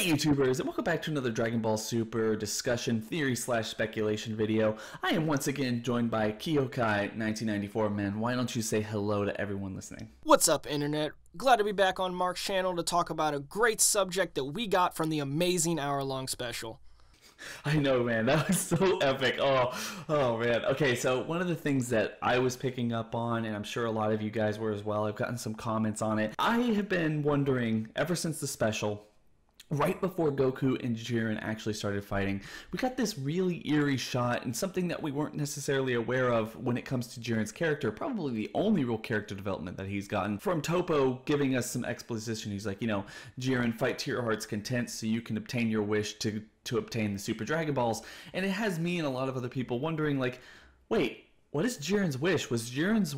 Hey YouTubers, and welcome back to another Dragon Ball Super discussion theory slash speculation video. I am once again joined by Kihokai 1994. Man, why don't you say hello to everyone listening? What's up, Internet? Glad to be back on Mark's channel to talk about a great subject that we got from the amazing hour-long special. I know, man, that was so epic. Oh man. Okay, so one of the things that I was picking up on, and I'm sure a lot of you guys were as well, I've gotten some comments on it. I have been wondering ever since the special, right before Goku and Jiren actually started fighting, we got this really eerie shot and something that we weren't necessarily aware of when it comes to Jiren's character, probably the only real character development that he's gotten, from Toppo giving us some exposition. He's like, you know, Jiren, fight to your heart's content so you can obtain your wish to obtain the Super Dragon Balls. And it has me and a lot of other people wondering, like, wait, what is Jiren's wish? Was Jiren's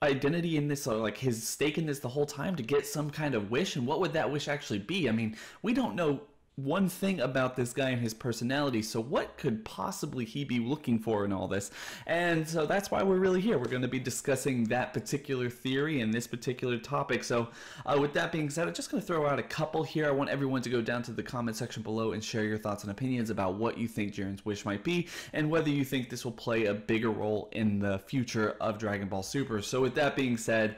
identity in this, or like his stake in this the whole time, to get some kind of wish? And what would that wish actually be? I mean, we don't know one thing about this guy and his personality, so what could possibly he be looking for in all this? And so that's why we're really here. We're going to be discussing that particular theory and this particular topic. So with that being said, I'm just going to throw out a couple here. I want everyone to go down to the comment section below and share your thoughts and opinions about what you think Jiren's wish might be and whether you think this will play a bigger role in the future of Dragon Ball Super. So with that being said,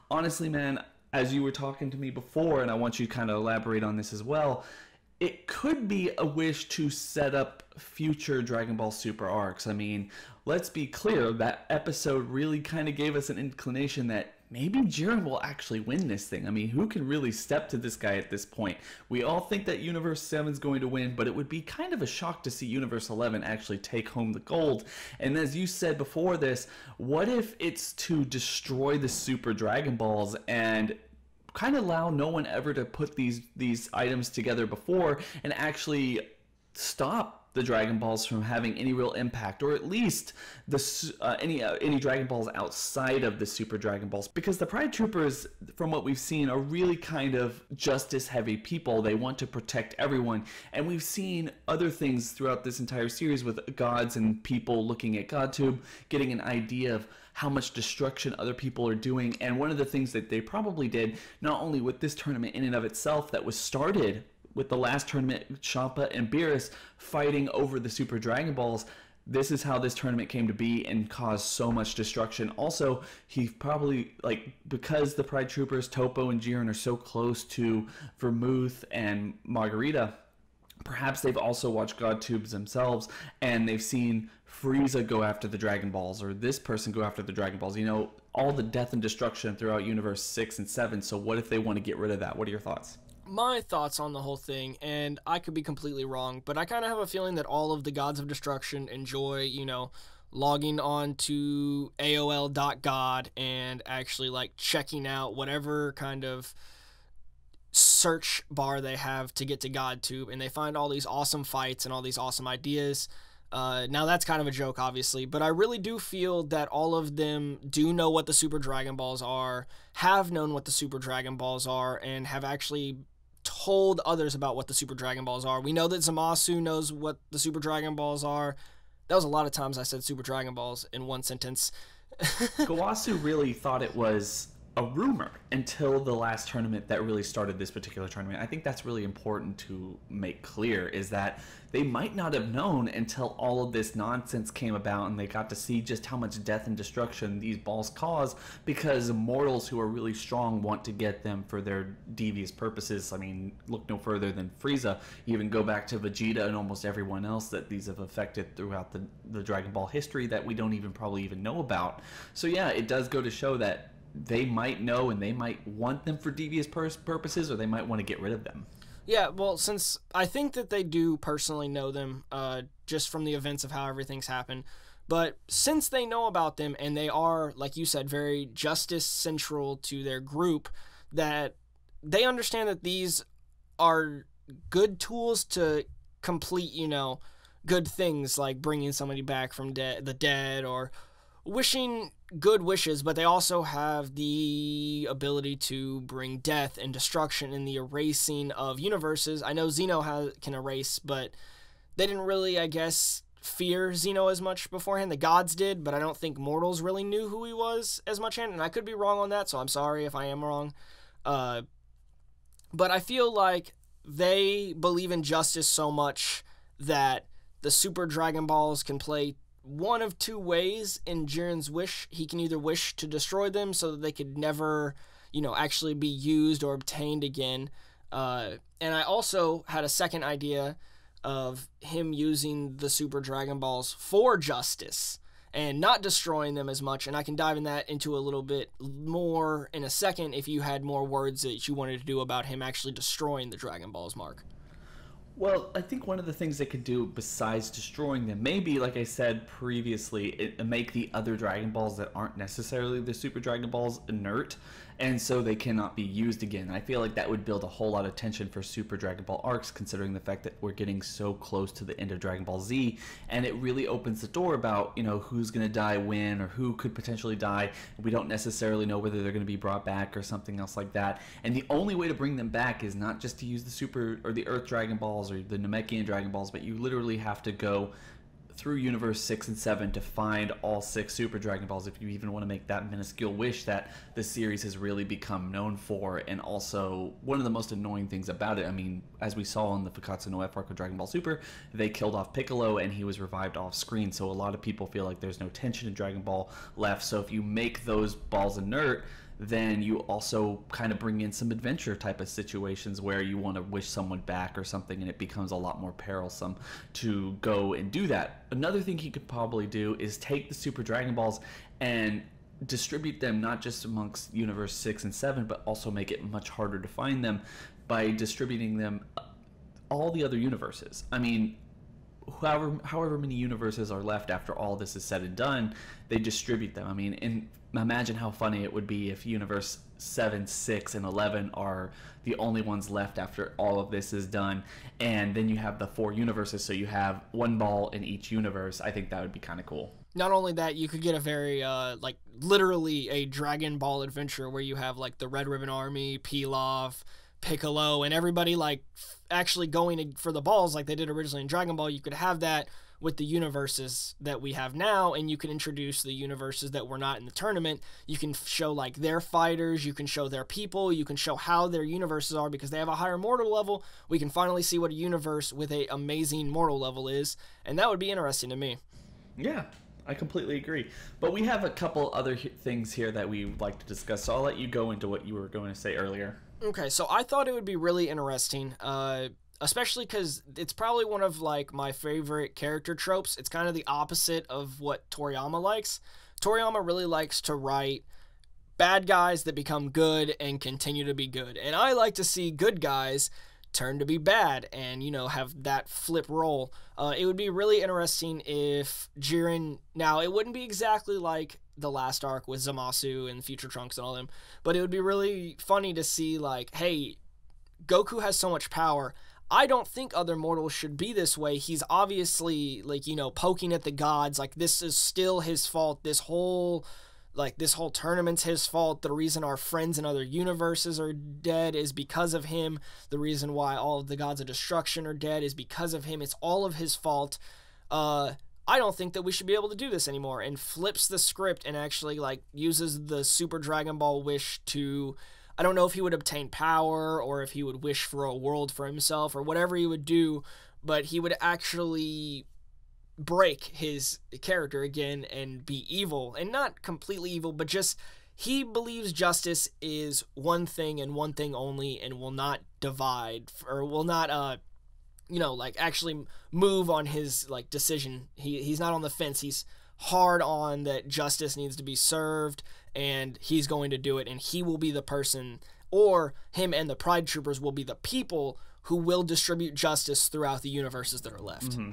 honestly, man, as you were talking to me before, and I want you to kind of elaborate on this as well, it could be a wish to set up future Dragon Ball Super arcs. I mean, let's be clear, that episode really kind of gave us an inclination that maybe Jiren will actually win this thing. I mean, who can really step to this guy at this point? We all think that Universe 7 is going to win, but it would be kind of a shock to see Universe 11 actually take home the gold. And as you said before this, what if it's to destroy the Super Dragon Balls and kind of allow no one ever to put these items together before and actually stop the Dragon Balls from having any real impact, or at least any Dragon Balls outside of the Super Dragon Balls? Because the Pride Troopers, from what we've seen, are really kind of justice-heavy people. They want to protect everyone, and we've seen other things throughout this entire series with gods and people looking at GodTube, getting an idea of how much destruction other people are doing. And one of the things that they probably did, not only with this tournament in and of itself that was started with the last tournament, Champa and Beerus fighting over the Super Dragon Balls, this is how this tournament came to be and caused so much destruction. Also, he probably, like, because the Pride Troopers, Toppo and Jiren, are so close to Vermouth and Margarita, perhaps they've also watched GodTubes themselves and they've seen Frieza go after the Dragon Balls, or this person go after the Dragon Balls. You know, all the death and destruction throughout Universe 6 and 7. So what if they want to get rid of that? What are your thoughts? My thoughts on the whole thing, and I could be completely wrong, but I kind of have a feeling that all of the gods of destruction enjoy, you know, logging on to AOL.god and actually, like, checking out whatever kind of search bar they have to get to GodTube, and they find all these awesome fights and all these awesome ideas. Now that's kind of a joke, obviously, but I really do feel that all of them do know what the Super Dragon Balls are, have known what the Super Dragon Balls are, and have actually told others about what the Super Dragon Balls are. We know that Zamasu knows what the Super Dragon Balls are. That was a lot of times I said Super Dragon Balls in one sentence. Kawasu really thought it was a rumor until the last tournament that really started this particular tournament. I think that's really important to make clear, is that they might not have known until all of this nonsense came about and they got to see just how much death and destruction these balls cause, because mortals who are really strong want to get them for their devious purposes. I mean, look no further than Frieza. Even go back to Vegeta and almost everyone else that these have affected throughout the Dragon Ball history that we don't even probably even know about. So yeah, it does go to show that they might know and they might want them for devious purposes, or they might want to get rid of them. Yeah, well, since I think that they do personally know them, just from the events of how everything's happened, but since they know about them and they are, like you said, very justice central to their group, that they understand that these are good tools to complete, you know, good things like bringing somebody back from the dead, or wishing good wishes, but they also have the ability to bring death and destruction and the erasing of universes. I know Zeno can erase, but they didn't really, I guess, fear Zeno as much beforehand. The gods did, but I don't think mortals really knew who he was as much, and I could be wrong on that, so I'm sorry if I am wrong. But I feel like they believe in justice so much that the Super Dragon Balls can play one of two ways in Jiren's wish. He can either wish to destroy them so that they could never, actually be used or obtained again. And I also had a second idea of him using the Super Dragon Balls for justice and not destroying them as much. And I can dive into a little bit more in a second if you had more words that you wanted to do about him actually destroying the Dragon Balls, Mark. Well, I think one of the things they could do besides destroying them, maybe, like I said previously, make the other Dragon Balls that aren't necessarily the Super Dragon Balls inert, and so they cannot be used again. I feel like that would build a whole lot of tension for Super Dragon Ball arcs, considering the fact that we're getting so close to the end of Dragon Ball Z, and it really opens the door about, who's going to die when, or who could potentially die. We don't necessarily know whether they're going to be brought back or something else like that, and the only way to bring them back is not just to use the Super, or the Earth Dragon Balls, or the Namekian Dragon Balls, but you literally have to go through Universe 6 and 7 to find all 6 Super Dragon Balls if you even want to make that minuscule wish that the series has really become known for. And also, one of the most annoying things about it, I mean, as we saw in the Fakatsu no F arc of Dragon Ball Super, they killed off Piccolo and he was revived off screen, so a lot of people feel like there's no tension in Dragon Ball left. So if you make those balls inert, then you also kind of bring in some adventure type of situations where you want to wish someone back or something, and it becomes a lot more perilsome to go and do that. Another thing he could probably do is take the Super Dragon Balls and distribute them not just amongst Universe 6 and 7, but also make it much harder to find them by distributing them all the other universes. I mean, however many universes are left after all this is said and done, they distribute them. I mean, and imagine how funny it would be if Universe 7, 6, and 11 are the only ones left after all of this is done, and then you have the 4 universes, so you have one ball in each universe. I think that would be kind of cool. Not only that, you could get a very, literally a Dragon Ball adventure where you have, the Red Ribbon Army, Pilaf, Piccolo, and everybody, actually going for the balls like they did originally in Dragon Ball. You could have that with the universes that we have now, and you can introduce the universes that were not in the tournament. You can show their fighters, you can show their people, you can show how their universes are because they have a higher mortal level. We can finally see what a universe with a amazing mortal level is, and that would be interesting to me. Yeah, I completely agree. But we have a couple other things here that we would like to discuss, so I'll let you go into what you were going to say earlier. Okay, so I thought it would be really interesting, especially because it's probably one of my favorite character tropes. It's kind of the opposite of what Toriyama likes. Toriyama really likes to write bad guys that become good and continue to be good, and I like to see good guys turn to be bad and have that flip role. It would be really interesting if Jiren, now it wouldn't be exactly like the last arc with Zamasu and Future Trunks and all them, but it would be really funny to see hey, Goku has so much power. I don't think other mortals should be this way. He's obviously poking at the gods. This is still his fault. This whole tournament's his fault. The reason our friends in other universes are dead is because of him. The reason why all of the gods of destruction are dead is because of him. It's all of his fault. I don't think that we should be able to do this anymore, and flips the script and actually uses the Super Dragon Ball wish to, I don't know if he would obtain power or if he would wish for a world for himself or whatever he would do, but he would actually break his character again and be evil, and not completely evil, but just he believes justice is one thing and one thing only, and will not divide or will not actually move on his decision. He's not on the fence. He's hard on that justice needs to be served, and he's going to do it, and he will be the person, or him and the Pride Troopers will be the people who will distribute justice throughout the universes that are left. Mm-hmm.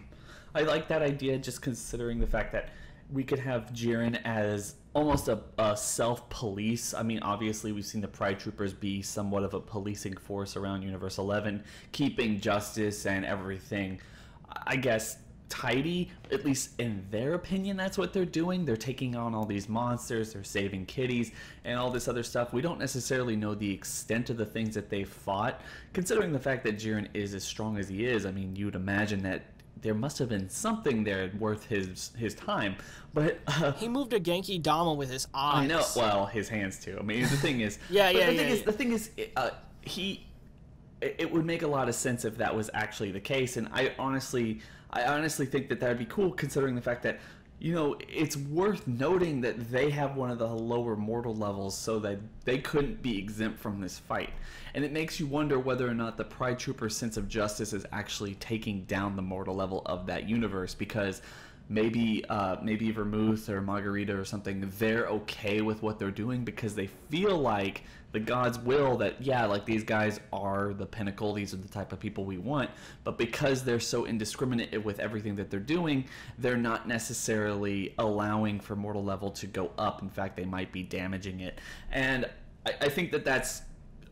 I like that idea, just considering the fact that we could have Jiren as almost a self-police. I mean, obviously we've seen the Pride Troopers be somewhat of a policing force around Universe 11, keeping justice and everything, I guess, tidy. At least in their opinion, that's what they're doing. They're taking on all these monsters, they're saving kitties, and all this other stuff. We don't necessarily know the extent of the things that they fought. Considering the fact that Jiren is as strong as he is, I mean, you'd imagine that there must have been something there worth his time, but he moved a Genki Dama with his eyes. I know. Well, his hands too. I mean, the thing is, the thing is, he it would make a lot of sense if that was actually the case. And I honestly think that would be cool, considering the fact that, you know, it's worth noting that they have one of the lower mortal levels, so that they couldn't be exempt from this fight. And it makes you wonder whether or not the Pride Trooper's sense of justice is actually taking down the mortal level of that universe, because maybe Vermouth or Margarita or something, they're okay with what they're doing because they feel like the gods will that, yeah, like, these guys are the pinnacle, these are the type of people we want, but because they're so indiscriminate with everything that they're doing, they're not necessarily allowing for mortal level to go up. In fact, they might be damaging it. And I think that that's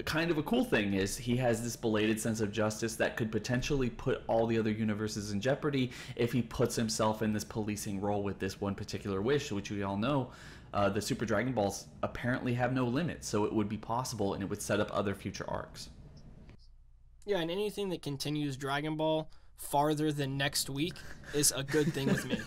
kind of a cool thing, is he has this belated sense of justice that could potentially put all the other universes in jeopardy if he puts himself in this policing role with this one particular wish, which we all know, the Super Dragon Balls apparently have no limit, so it would be possible, and it would set up other future arcs. Yeah, and anything that continues Dragon Ball farther than next week is a good thing with me.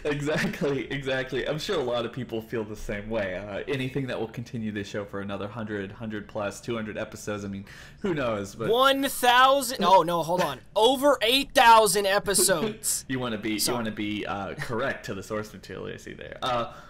Exactly. I'm sure a lot of people feel the same way. Anything that will continue this show for another 100 plus, 200 episodes, I mean, who knows? But 1,000. Oh no, hold on. Over 8,000 episodes. You want to be correct to the source material, I see there.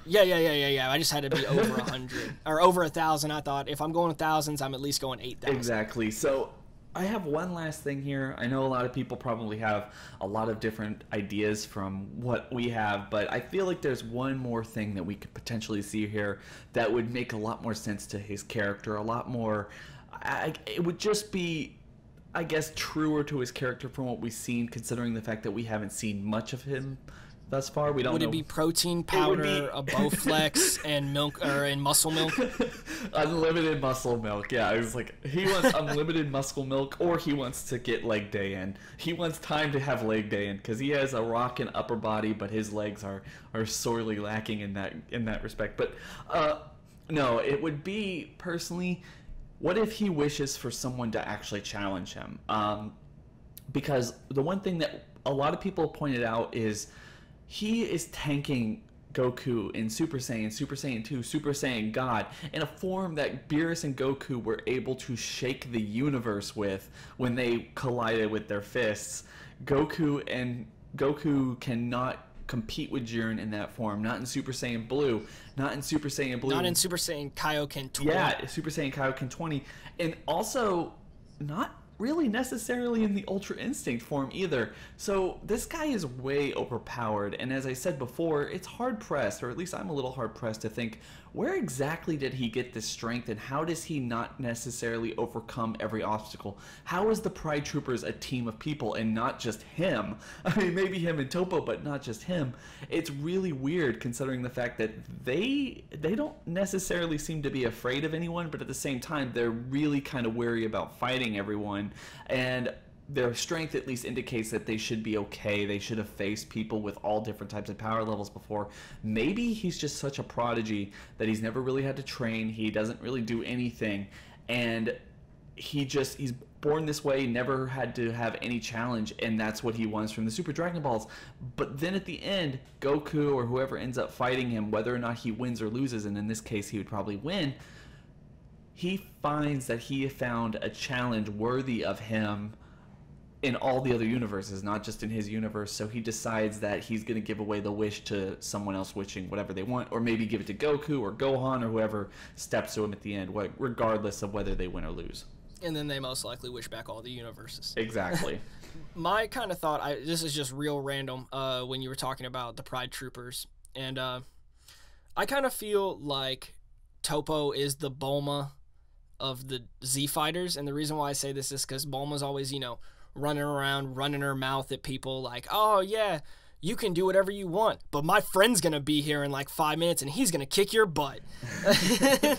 Yeah. I just had to be over 100 or over 1,000. I thought if I'm going with thousands, I'm at least going 8,000. Exactly. So I have one last thing here. I know a lot of people probably have a lot of different ideas from what we have, but I feel like there's one more thing that we could potentially see here that would make a lot more sense to his character, a lot more. It would just be, I guess, truer to his character from what we've seen, considering the fact that we haven't seen much of him thus far. We don't know. Would it be protein powder, a Bowflex, and milk, or and muscle milk? Unlimited muscle milk. Yeah, I was like, he wants unlimited muscle milk, or he wants to get leg day in. He wants time to have leg day in, because he has a rockin' upper body, but his legs are sorely lacking in that respect. But no, it would be, personally, what if he wishes for someone to actually challenge him? Because the one thing that a lot of people pointed out is he is tanking Goku in Super Saiyan, Super Saiyan 2, Super Saiyan God, in a form that Beerus and Goku were able to shake the universe with when they collided with their fists. Goku cannot compete with Jiren in that form. Not in Super Saiyan Blue. Not in Super Saiyan Blue. Not in Super Saiyan Kaioken 20. Yeah, Super Saiyan Kaioken 20. And also, not really necessarily in the Ultra Instinct form either. So this guy is way overpowered, and as I said before, it's hard pressed, or at least I'm a little hard pressed to think, where exactly did he get this strength, and how does he not necessarily overcome every obstacle? How is the Pride Troopers a team of people and not just him? I mean, maybe him and Toppo, but not just him. It's really weird, considering the fact that they don't necessarily seem to be afraid of anyone, but at the same time they're really kind of wary about fighting everyone, and their strength at least indicates that they should be okay. They should have faced people with all different types of power levels before. Maybe he's just such a prodigy that he's never really had to train. He doesn't really do anything, and he's born this way, never had to have any challenge, and that's what he wants from the Super Dragon Balls. But then at the end, Goku or whoever ends up fighting him, whether or not he wins or loses, and in this case he would probably win, he finds that he found a challenge worthy of him in all the other universes, not just in his universe. So he decides that he's going to give away the wish to someone else wishing whatever they want, or maybe give it to Goku or Gohan or whoever steps to him at the end, regardless of whether they win or lose. And then they most likely wish back all the universes. Exactly. My kind of thought, this is just real random, when you were talking about the Pride Troopers, and I kind of feel like Toppo is the Bulma of the Z Fighters, and the reason why I say this is because Bulma's always, running around, running her mouth at people like, oh yeah, you can do whatever you want, but my friend's gonna be here in like 5 minutes and he's gonna kick your butt.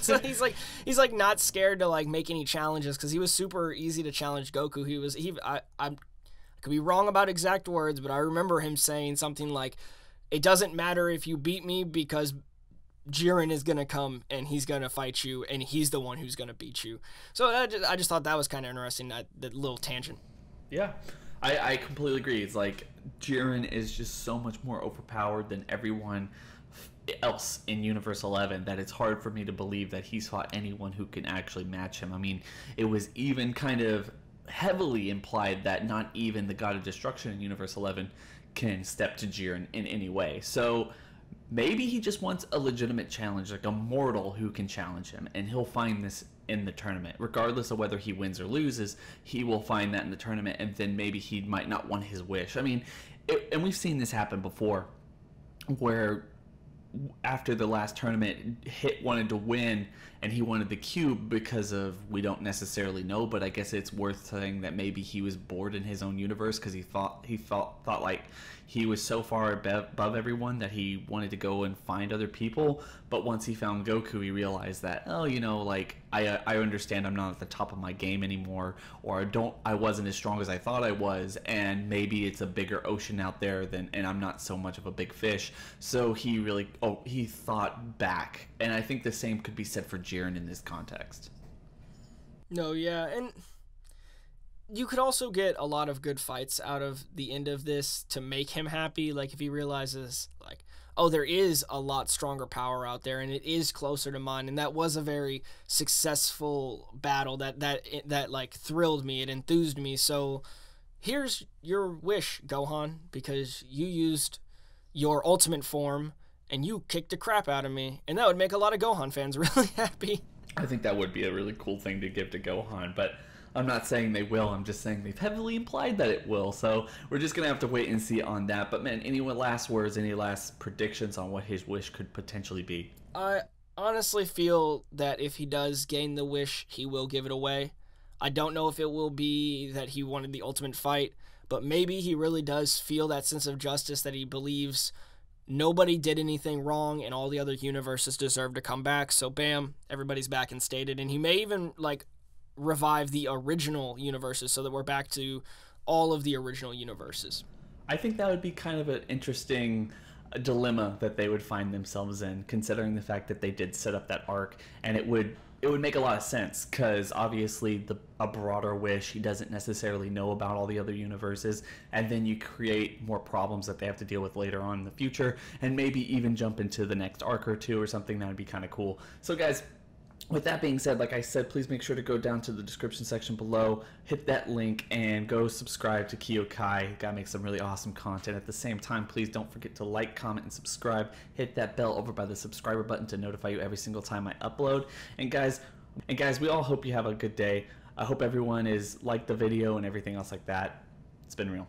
So he's like not scared to like make any challenges, because he was super easy to challenge Goku. I could be wrong about exact words, but I remember him saying something like, it doesn't matter if you beat me because Jiren is going to come and he's going to fight you, and he's the one who's going to beat you. So I just thought that was kind of interesting, that little tangent. Yeah, I completely agree. It's like Jiren is just so much more overpowered than everyone else in Universe 11 that it's hard for me to believe that he's fought anyone who can actually match him. I mean, it was even kind of heavily implied that not even the God of Destruction in Universe 11 can step to Jiren in any way. So maybe he just wants a legitimate challenge, like a mortal who can challenge him, and he'll find this in the tournament. Regardless of whether he wins or loses, he will find that in the tournament, and then maybe he might not want his wish. I mean, and we've seen this happen before, where after the last tournament, Hit wanted to win and he wanted the cube because of, we don't necessarily know, but I guess it's worth saying that maybe he was bored in his own universe because he thought like he was so far above everyone that he wanted to go and find other people. But once he found Goku, he realized that, oh, you know, like I understand I'm not at the top of my game anymore, or I wasn't as strong as I thought I was, and maybe it's a bigger ocean out there and I'm not so much of a big fish. So he thought back, and I think the same could be said for Jiren in this context. No, yeah, and you could also get a lot of good fights out of the end of this to make him happy. Like if he realizes, like, oh, there is a lot stronger power out there, and it is closer to mine, and that was a very successful battle that like thrilled me, it enthused me. So here's your wish, Gohan, because you used your ultimate form and you kicked the crap out of me, and that would make a lot of Gohan fans really happy. I think that would be a really cool thing to give to Gohan, but I'm not saying they will. I'm just saying they've heavily implied that it will. So we're just going to have to wait and see on that. But man, any last words, any last predictions on what his wish could potentially be? I honestly feel that if he does gain the wish, he will give it away. I don't know if it will be that he wanted the ultimate fight, but maybe he really does feel that sense of justice, that he believes nobody did anything wrong and all the other universes deserve to come back. So bam, everybody's back and stated. And he may even like revive the original universes so that we're back to all of the original universes. I think that would be kind of an interesting dilemma that they would find themselves in, considering the fact that they did set up that arc, and it would make a lot of sense, because obviously a broader wish, he doesn't necessarily know about all the other universes, and then you create more problems that they have to deal with later on in the future, and maybe even jump into the next arc or two or something. That would be kind of cool. So guys, with that being said, like I said, please make sure to go down to the description section below, hit that link, and go subscribe to Kihokai. Gotta make some really awesome content. At the same time, please don't forget to like, comment, and subscribe. Hit that bell over by the subscriber button to notify you every single time I upload. And guys, we all hope you have a good day. I hope everyone is liked the video and everything else like that. It's been real.